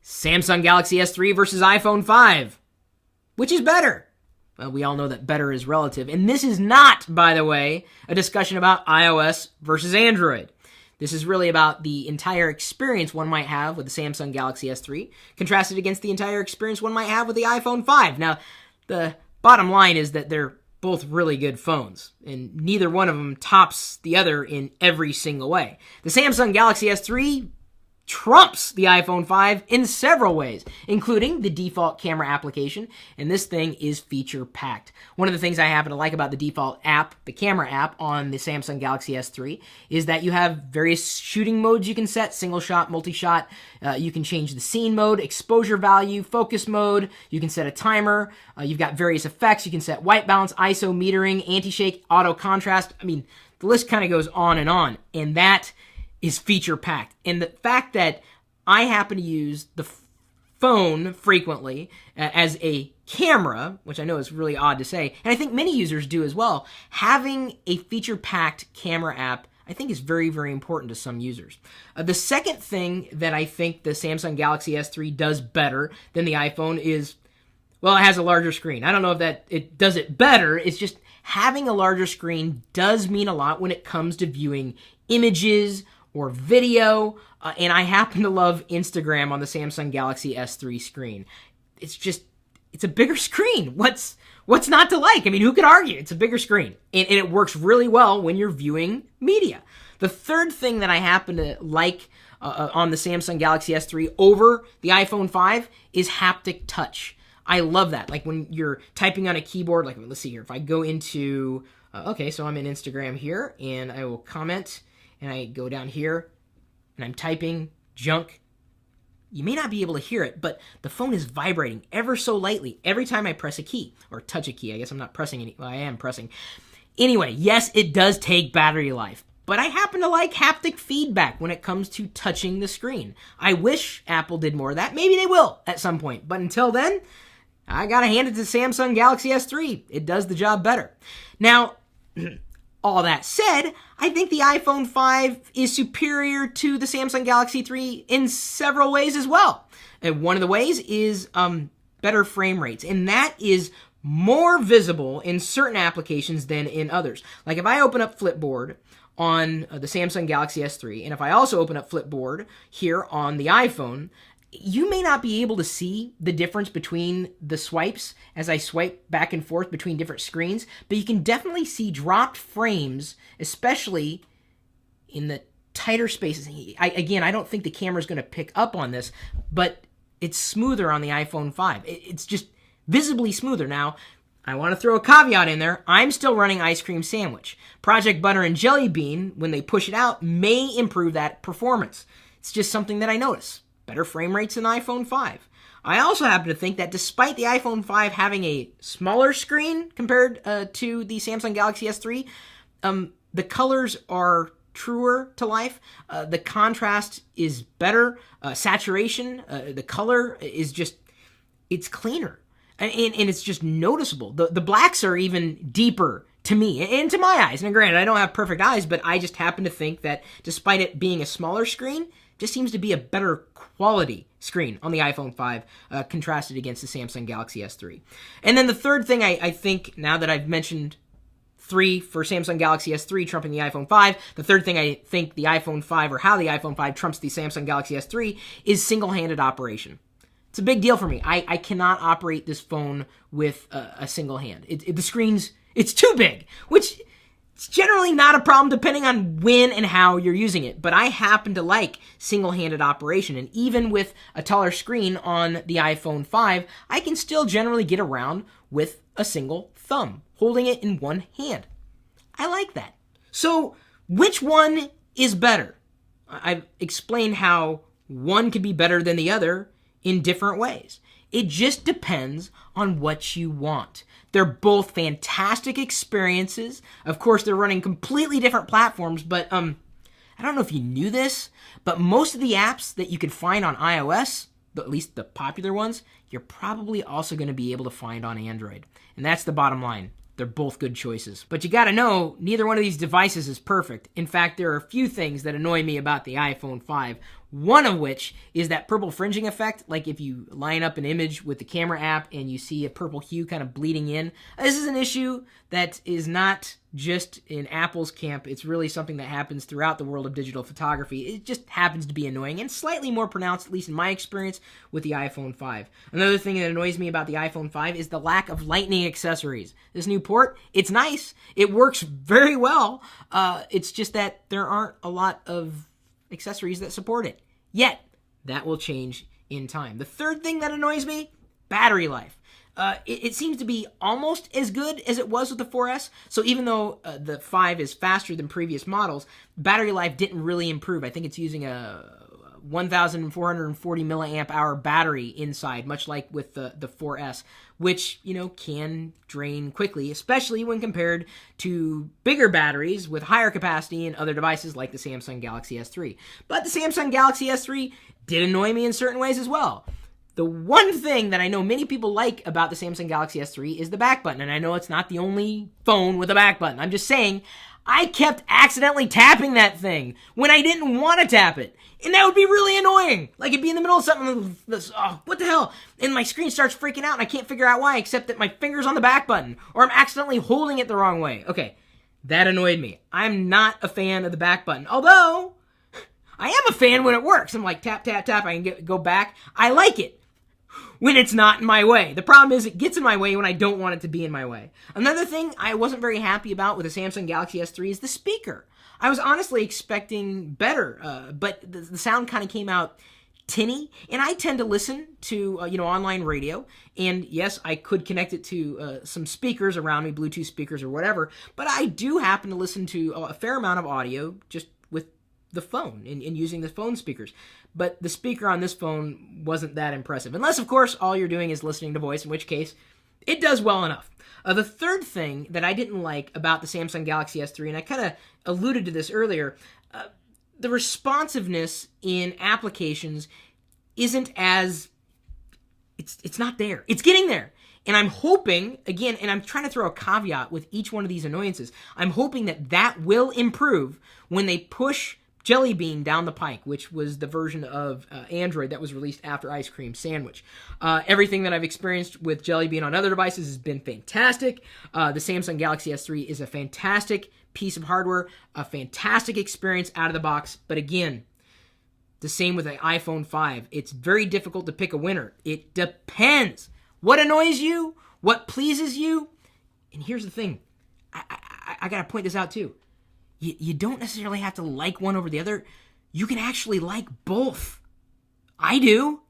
Samsung Galaxy S3 versus iPhone 5. Which is better? Well, we all know that better is relative. And this is not, by the way, a discussion about iOS versus Android. This is really about the entire experience one might have with the Samsung Galaxy S3, contrasted against the entire experience one might have with the iPhone 5. Now, the bottom line is that they're both really good phones, and neither one of them tops the other in every single way. The Samsung Galaxy S3 trumps the iPhone 5 in several ways, including the default camera application, and this thing is feature-packed. One of the things I happen to like about the default app, the camera app on the Samsung Galaxy S3, is that you have various shooting modes you can set, single shot, multi-shot. You can change the scene mode, exposure value, focus mode. You can set a timer. You've got various effects. You can set white balance, ISO metering, anti-shake, auto contrast. I mean, the list kind of goes on, and that is feature-packed. And the fact that I happen to use the phone frequently as a camera, which I know is really odd to say, and I think many users do as well, having a feature-packed camera app I think is very, very important to some users. The second thing that I think the Samsung Galaxy S3 does better than the iPhone is, well, it has a larger screen. I don't know if that it does it better. It's just having a larger screen does mean a lot when it comes to viewing images or video, and I happen to love Instagram on the Samsung Galaxy S3 screen. It's a bigger screen. What's not to like? I mean, who could argue? It's a bigger screen, and it works really well when you're viewing media. The third thing that I happen to like on the Samsung Galaxy S3 over the iPhone 5 is haptic touch. I love that. Like when you're typing on a keyboard, like let's see here. If I go into, okay, so I'm in Instagram here, and I will comment, and I go down here, and I'm typing junk. You may not be able to hear it, but the phone is vibrating ever so lightly every time I press a key, or touch a key. I guess I'm not pressing any, well, I am pressing. Anyway, yes, it does take battery life, but I happen to like haptic feedback when it comes to touching the screen. I wish Apple did more of that. Maybe they will at some point, but until then, I gotta hand it to Samsung Galaxy S3. It does the job better. Now, all that said, I think the iPhone 5 is superior to the Samsung Galaxy 3 in several ways as well. And one of the ways is better frame rates, and that is more visible in certain applications than in others. Like if I open up Flipboard on the Samsung Galaxy S3, and if I also open up Flipboard here on the iPhone, you may not be able to see the difference between the swipes as I swipe back and forth between different screens, but you can definitely see dropped frames, especially in the tighter spaces. Again, I don't think the camera's going to pick up on this, but it's smoother on the iPhone 5. It's just visibly smoother. Now, I want to throw a caveat in there. I'm still running Ice Cream Sandwich. Project Butter and Jelly Bean, when they push it out, may improve that performance. It's just something that I notice. Better frame rates than the iPhone 5. I also happen to think that despite the iPhone 5 having a smaller screen compared to the Samsung Galaxy S3, the colors are truer to life. The contrast is better. Saturation, the color is just, it's cleaner. And it's just noticeable. The blacks are even deeper to me and to my eyes. Now, granted, I don't have perfect eyes, but I just happen to think that despite it being a smaller screen, just seems to be a better quality screen on the iPhone 5 contrasted against the Samsung Galaxy S3. And then the third thing I think, now that I've mentioned 3 for Samsung Galaxy S3 trumping the iPhone 5, the third thing I think the iPhone 5 or how the iPhone 5 trumps the Samsung Galaxy S3 is single-handed operation. It's a big deal for me. I cannot operate this phone with a single hand. The screen's, it's too big, which it's generally not a problem depending on when and how you're using it, but I happen to like single-handed operation, and even with a taller screen on the iPhone 5, I can still generally get around with a single thumb, holding it in one hand. I like that. So, which one is better? I've explained how one could be better than the other in different ways. It just depends on what you want. They're both fantastic experiences. Of course, they're running completely different platforms, but I don't know if you knew this, but most of the apps that you can find on iOS, at least the popular ones, you're probably also going to be able to find on Android. And that's the bottom line. They're both good choices. But you gotta know, neither one of these devices is perfect. In fact, there are a few things that annoy me about the iPhone 5 One of which is that purple fringing effect, like if you line up an image with the camera app and you see a purple hue kind of bleeding in. This is an issue that is not just in Apple's camp. It's really something that happens throughout the world of digital photography. It just happens to be annoying and slightly more pronounced, at least in my experience, with the iPhone 5. Another thing that annoys me about the iPhone 5 is the lack of lightning accessories. This new port, it's nice. It works very well. It's just that there aren't a lot of accessories that support it. Yet, that will change in time. The third thing that annoys me, battery life. It seems to be almost as good as it was with the 4S. So even though the 5 is faster than previous models, battery life didn't really improve. I think it's using a 1,440 milliamp hour battery inside, much like with the 4S, which, can drain quickly, especially when compared to bigger batteries with higher capacity in other devices like the Samsung Galaxy S3. But the Samsung Galaxy S3 did annoy me in certain ways as well. The one thing that I know many people like about the Samsung Galaxy S3 is the back button, and I know it's not the only phone with a back button. I'm just saying, I kept accidentally tapping that thing when I didn't want to tap it. And that would be really annoying. Like, it'd be in the middle of something, what the hell? And my screen starts freaking out, and I can't figure out why, except that my finger's on the back button, or I'm accidentally holding it the wrong way. Okay, that annoyed me. I'm not a fan of the back button, although I am a fan when it works. I'm like, tap, tap, tap, I can go back. I like it when it's not in my way. The problem is it gets in my way when I don't want it to be in my way. Another thing I wasn't very happy about with the Samsung Galaxy S3 is the speaker. I was honestly expecting better, but the sound kind of came out tinny, and I tend to listen to, online radio, and yes, I could connect it to some speakers around me, Bluetooth speakers or whatever, but I do happen to listen to a fair amount of audio just with the phone and using the phone speakers. But the speaker on this phone wasn't that impressive. Unless, of course, all you're doing is listening to voice, in which case it does well enough. The third thing that I didn't like about the Samsung Galaxy S3, and I kind of alluded to this earlier, the responsiveness in applications isn't as... It's not there. It's getting there. And I'm hoping, again, and I'm trying to throw a caveat with each one of these annoyances, I'm hoping that will improve when they push Jelly Bean down the pike, which was the version of Android that was released after Ice Cream Sandwich. Everything that I've experienced with Jelly Bean on other devices has been fantastic. The Samsung Galaxy S3 is a fantastic piece of hardware, a fantastic experience out of the box. But again, the same with the iPhone 5. It's very difficult to pick a winner. It depends. What annoys you? What pleases you? And here's the thing. I got to point this out too. You don't necessarily have to like one over the other. You can actually like both. I do.